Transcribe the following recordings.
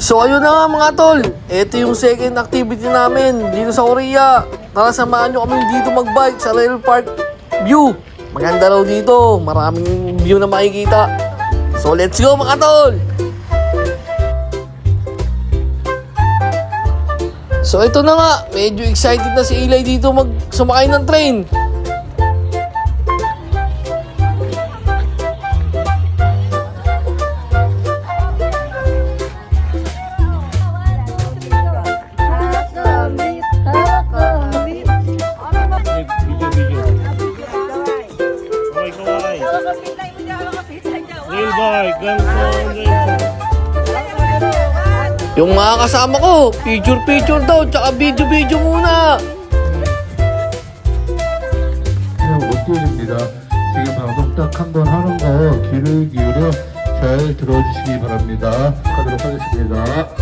So ayun na nga mga tol, ito yung second activity namin dito sa Korea. Tara samahan nyo kami dito mag-bike sa Rail Park View. Maganda raw dito, maraming view na makikita. So let's go mga tol! So ito na nga, medyo excited na si Eli dito sumakay ng train. Yung mga kasama ko, picture daw, tsaka video muna. 띄워줍니다. 지금 방송 딱 한 번 하는 거 귀를 기울여 잘 들어주시기 바랍니다. 가도록 하겠습니다.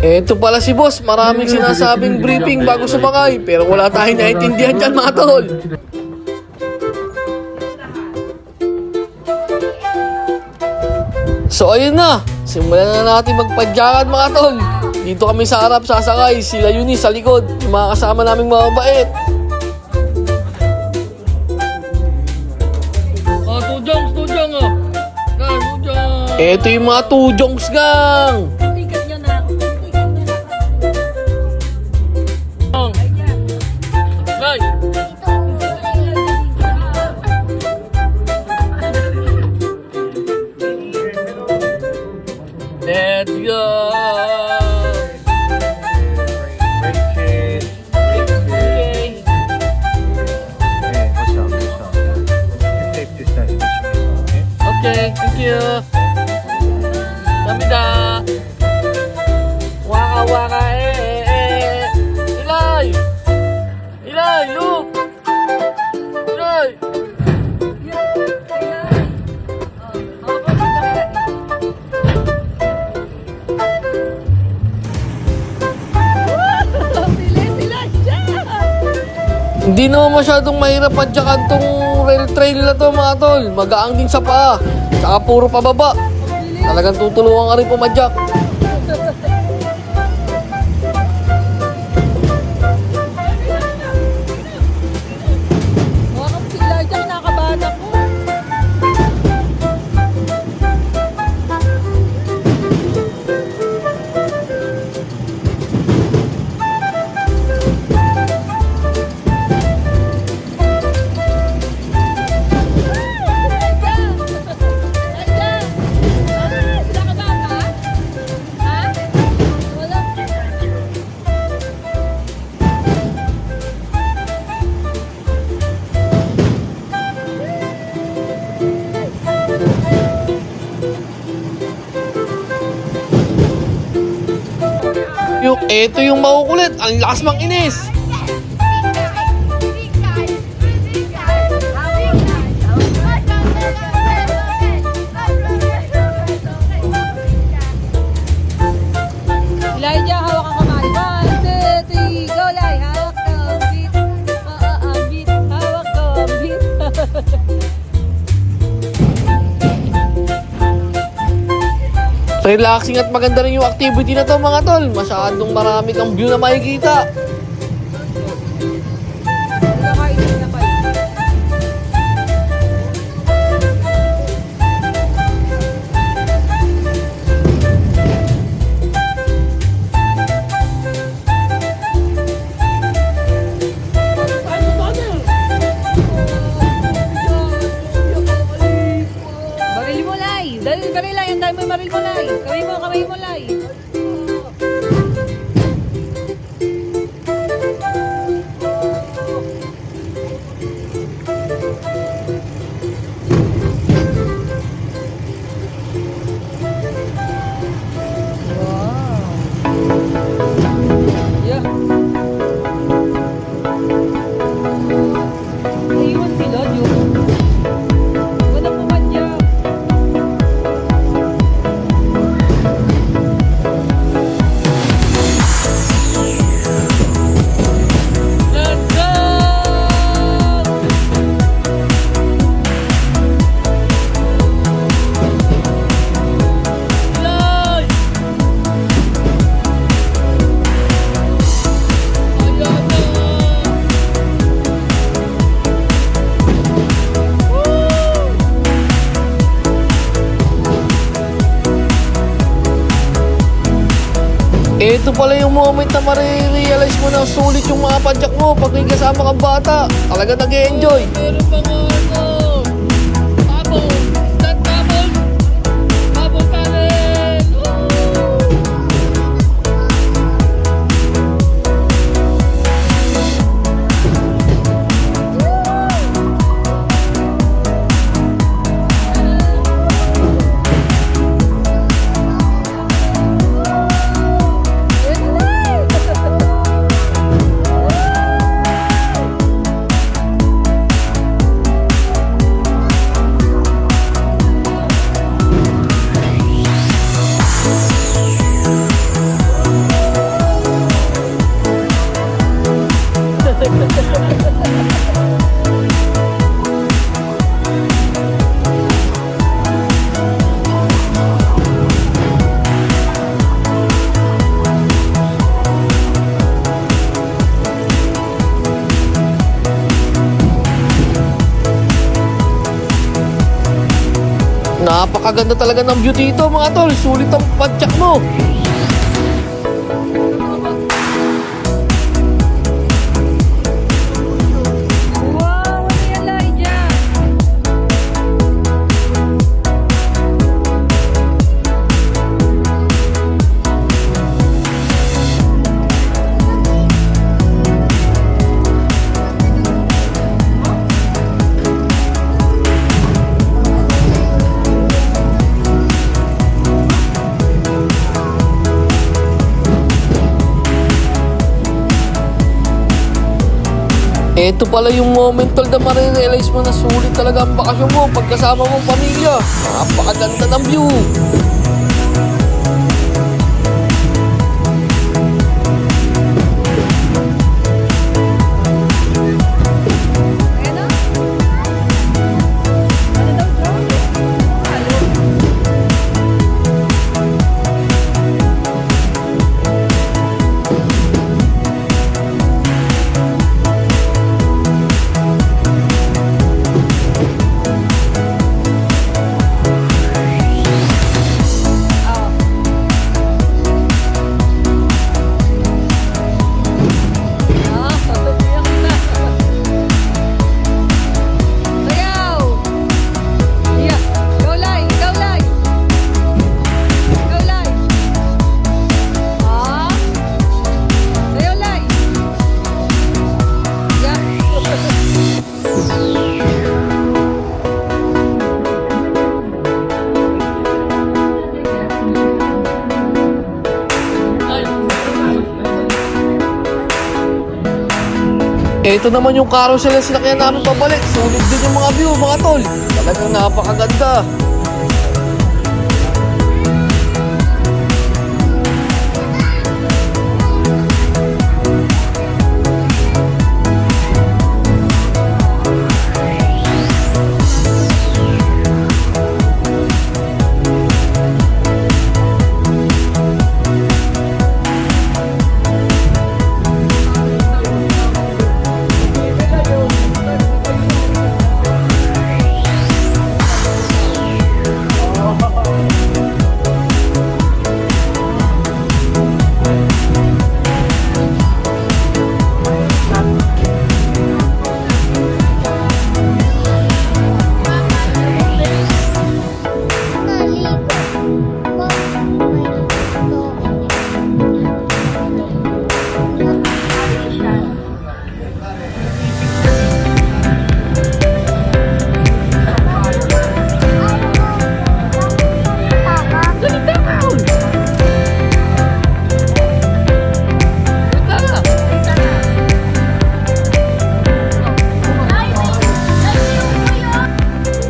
Eto pala si boss, maraming sinasabing briefing bago sumakay, pero wala tayong naiintindihan dyan mga tol. So ayun na, simulan na natin magpadyakan mga tol. Dito kami sa harap sasakay, sila Eunice sa likod, yung mga kasama naming mga mabait. Tujongs oh. Eto yung mga tujongs gang. Let's go! Okay, thank you. Kamida. Waka Eli, look. Eli. Hindi naman masyadong mahirap padyakan tong rail trail na to mga tol. Magaang din sa paa. Saka puro pababa. Talagang tutulungan ka rin pumadyak. Wakang sila dyan, kinakabahan ako. Ito yung makukulit. Ang lakas mang inis. Elijah, hawak ang kamay. 1, 2, 3, go, Lai. Hawak ka ang beat. Ang beat. Hawak ka ang beat. Relaxing at maganda rin yung activity na to mga tol. Masyadong marami kang view na makikita. Nakakainin na kayo. Baril mo, Lai. Baril, Lai. Ang dami mo yung baril mo, Lai. Kamay mo, Lai. Yeah. Naiwan sila, Diyo. Walang pumadyak. Ito pala yung moment na marirealize mo na sulit yung mga padyak mo pag may kasama kang bata. Talaga nag-e-enjoy. Meron pa nga ano. Bubble. Start bubble. Bubble pa rin. Napakaganda talaga ng view dito mga tol. Sulit ang padyak mo. Wow, ano yan, Elijah? Ito pala yung moment tol na marirealize mo na sulit talaga ang bakasyon mo pagkasama mong pamilya. Napakaganda ng view. Ayan na. Ano daw, John? Halo. Iyak na. Sayaw. Iyak. Go, Lai. Go, Lai. Go, Lai. Sayaw, Lai. Iyak. Ito naman yung carousel na sinakyan namin pabalik. Sulit din yung mga view mga tol. Talagang napakaganda.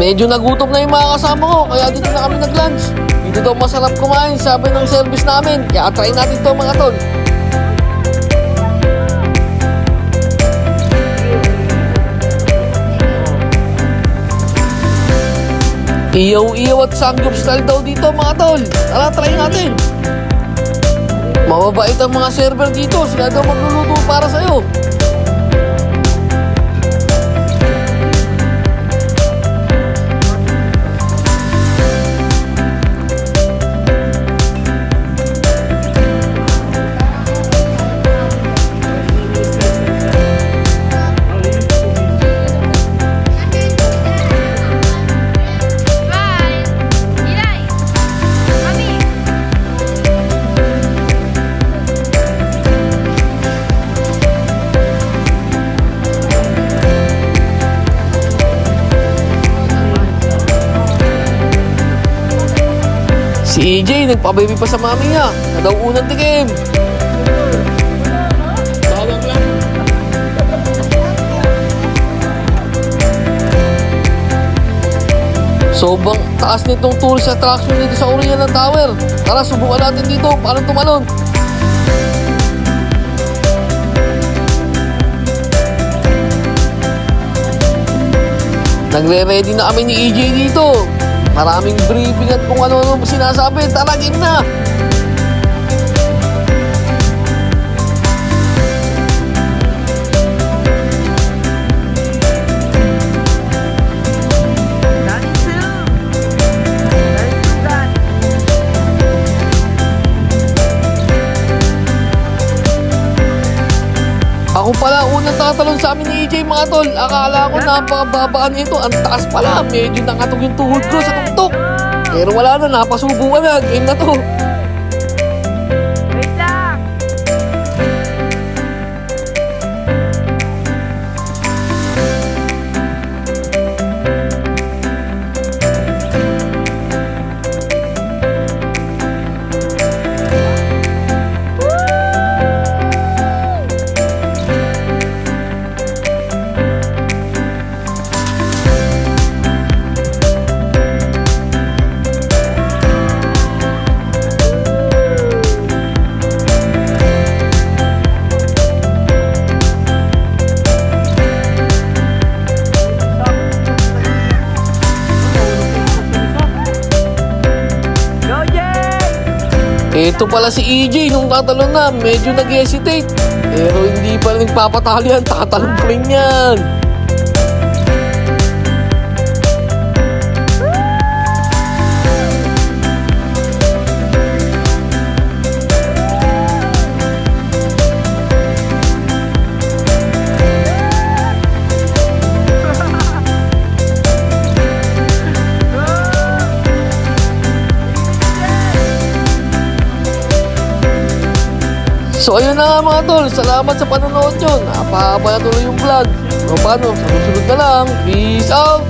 Medyo nagutom na yung mga kasama ko, kaya dito na kami nag-lunch. Dito daw masarap kumain, sabi ng service namin. Kaya try natin to mga tol. Iyaw-iyaw at samgyup style daw dito mga tol. Tara, try natin. Mababait ang mga server dito, sila daw magluluto para sa'yo. AJ, nagpa-baby pa sa mami niya. Na daw unang tikim. Bawang lang. Sobrang taas nitong tourist attraction dito sa Oriental Tower. Tara, subukan natin dito. Paano tumalon? Nagre-ready na kami ni EJ dito. Maraming briefing at kung ano-ano sinasabi. Tara, game na! Ako pala unang tatalon sa amin ni EJ mga tol. Akala ko napakababaan nito. Ang taas pala. Medyo nakatog yung tuhod ko sa tuktok. Pero wala na, napasubukan na. Game na to. Wait lang! Ito pala si EJ nung tatalon na, medyo nag-hesitate. Pero hindi pa rin papatalo yan, tatalon pa rin yan. So ayun na nga mga tol, salamat sa panonood nyo. Napahaba na tuloy yung vlog. So paano, sa susunod na lang. Peace out!